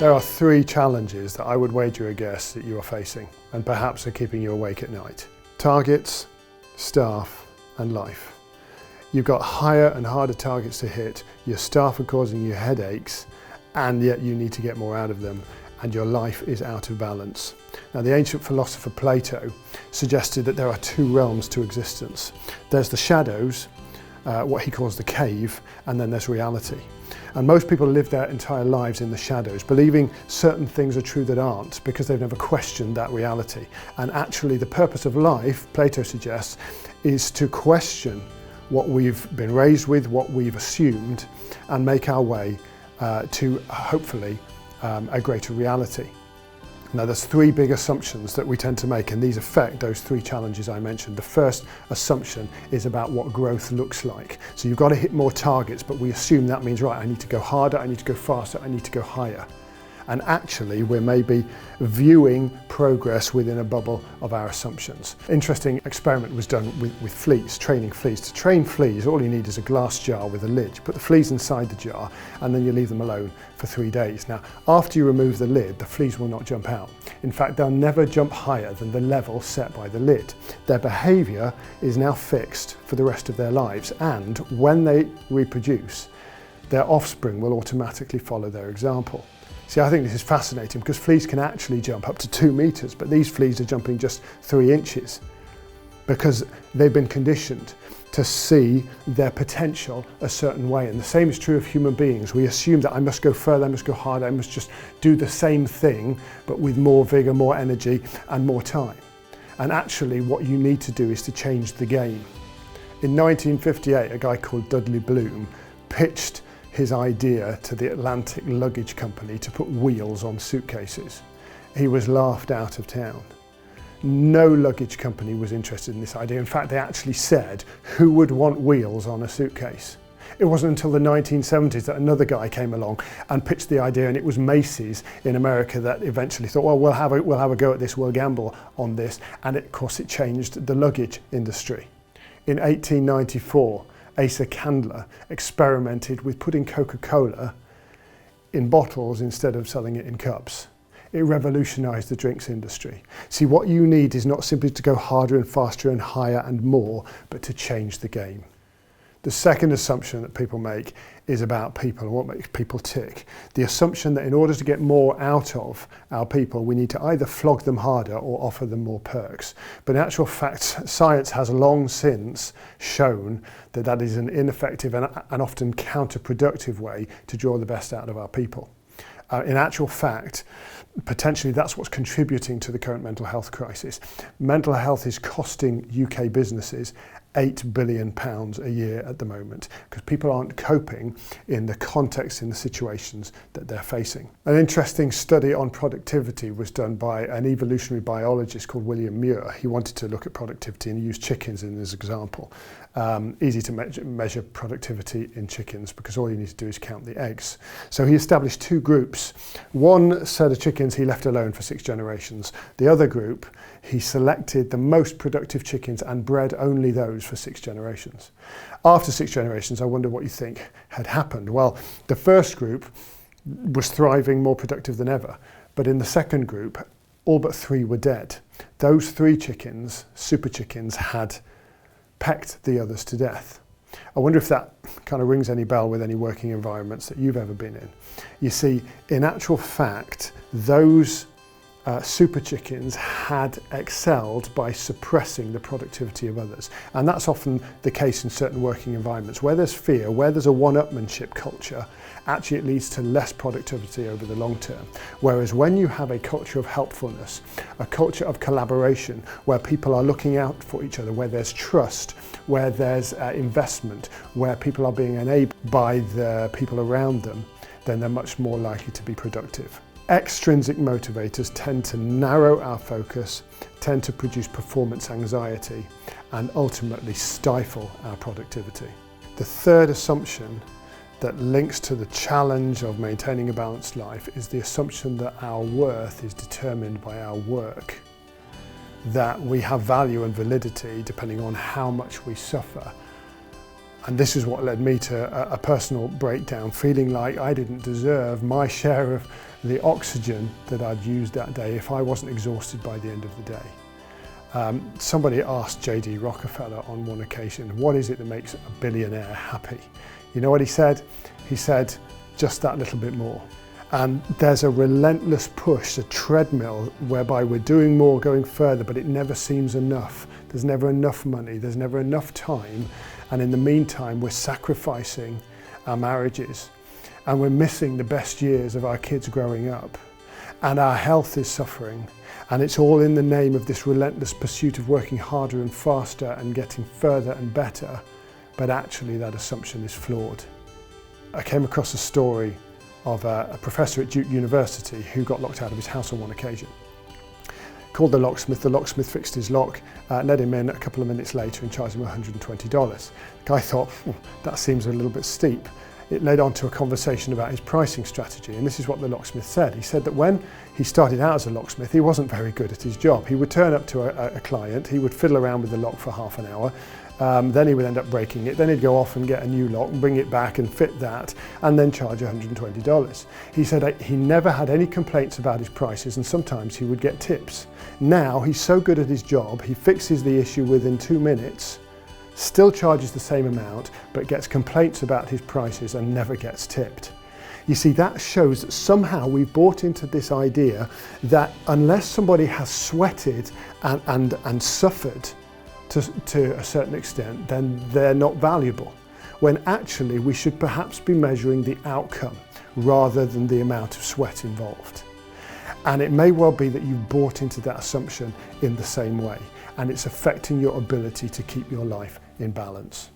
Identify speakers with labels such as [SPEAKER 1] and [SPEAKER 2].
[SPEAKER 1] There are three challenges that I would wager a guess that you are facing and perhaps are keeping you awake at night. Targets, staff and life. You've got higher and harder targets to hit, your staff are causing you headaches and yet you need to get more out of them and your life is out of balance. Now the ancient philosopher Plato suggested that there are two realms to existence. There's the shadows, what he calls the cave, and then there's reality. And most people live their entire lives in the shadows, believing certain things are true that aren't, because they've never questioned that reality. And actually the purpose of life, Plato suggests, is to question what we've been raised with, what we've assumed, and make our way to hopefully a greater reality. Now there's three big assumptions that we tend to make, and these affect those three challenges I mentioned. The first assumption is about what growth looks like. So you've got to hit more targets, but we assume that means, right, I need to go harder, I need to go faster, I need to go higher. And actually we're maybe viewing progress within a bubble of our assumptions. Interesting experiment was done with fleas, training fleas. To train fleas, all you need is a glass jar with a lid. You put the fleas inside the jar and then you leave them alone for 3 days. Now, after you remove the lid, the fleas will not jump out. In fact, they'll never jump higher than the level set by the lid. Their behaviour is now fixed for the rest of their lives, and when they reproduce, their offspring will automatically follow their example. See, I think this is fascinating because fleas can actually jump up to 2 meters, but these fleas are jumping just 3 inches because they've been conditioned to see their potential a certain way. And the same is true of human beings. We assume that I must go further, I must go harder, I must just do the same thing, but with more vigor, more energy, and more time. And actually what you need to do is to change the game. In 1958, a guy called Dudley Bloom pitched his idea to the Atlantic Luggage Company to put wheels on suitcases. He was laughed out of town. No luggage company was interested in this idea. In fact, they actually said, who would want wheels on a suitcase? It wasn't until the 1970s that another guy came along and pitched the idea, and it was Macy's in America that eventually thought, well, we'll have a go at this, we'll gamble on this. And of course it changed the luggage industry. In 1894, Asa Candler experimented with putting Coca-Cola in bottles instead of selling it in cups. It revolutionized the drinks industry. See, what you need is not simply to go harder and faster and higher and more, but to change the game. The second assumption that people make is about people and what makes people tick. The assumption that in order to get more out of our people, we need to either flog them harder or offer them more perks. But in actual fact, science has long since shown that that is an ineffective and often counterproductive way to draw the best out of our people. In actual fact, potentially that's what's contributing to the current mental health crisis. Mental health is costing UK businesses £8 billion a year at the moment because people aren't coping in the context, in the situations that they're facing. An interesting study on productivity was done by an evolutionary biologist called William Muir. He wanted to look at productivity and he used chickens in his example. Easy to measure productivity in chickens because all you need to do is count the eggs. So he established two groups. One set of chickens he left alone for 6 generations. The other group, he selected the most productive chickens and bred only those for 6 generations. After 6 generations, I wonder what you think had happened. Well, the first group was thriving, more productive than ever. But in the second group, all but 3 were dead. Those 3 chickens, super chickens, had pecked the others to death. I wonder if that kind of rings any bell with any working environments that you've ever been in. You see, in actual fact, those super chickens had excelled by suppressing the productivity of others. And that's often the case in certain working environments. Where there's fear, where there's a one-upmanship culture, actually it leads to less productivity over the long term. Whereas when you have a culture of helpfulness, a culture of collaboration, where people are looking out for each other, where there's trust, where there's investment, where people are being enabled by the people around them, then they're much more likely to be productive. Extrinsic motivators tend to narrow our focus, tend to produce performance anxiety, and ultimately stifle our productivity. The third assumption that links to the challenge of maintaining a balanced life is the assumption that our worth is determined by our work, that we have value and validity depending on how much we suffer And this is what led me to a personal breakdown, feeling like I didn't deserve my share of the oxygen that I'd used that day if I wasn't exhausted by the end of the day. Somebody asked J.D. Rockefeller on one occasion, what is it that makes a billionaire happy? You know what he said? He said, just that little bit more. And there's a relentless push, a treadmill, whereby we're doing more, going further, but it never seems enough. There's never enough money, there's never enough time. And in the meantime, we're sacrificing our marriages and we're missing the best years of our kids growing up. And our health is suffering. And it's all in the name of this relentless pursuit of working harder and faster and getting further and better. But actually that assumption is flawed. I came across a story of a professor at Duke University who got locked out of his house on one occasion. Called the locksmith fixed his lock, let him in a couple of minutes later and charged him $120. The guy thought, that seems a little bit steep. It led on to a conversation about his pricing strategy, and this is what the locksmith said. He said that when he started out as a locksmith, he wasn't very good at his job. He would turn up to a client, he would fiddle around with the lock for half an hour, then he would end up breaking it, then he'd go off and get a new lock and bring it back and fit that, and then charge $120. He said he never had any complaints about his prices, and sometimes he would get tips. Now he's so good at his job, he fixes the issue within 2 minutes, still charges the same amount, but gets complaints about his prices and never gets tipped. You see, that shows that somehow we've bought into this idea that unless somebody has sweated and suffered to a certain extent, then they're not valuable. When actually we should perhaps be measuring the outcome rather than the amount of sweat involved. And it may well be that you've bought into that assumption in the same way, and it's affecting your ability to keep your life in balance.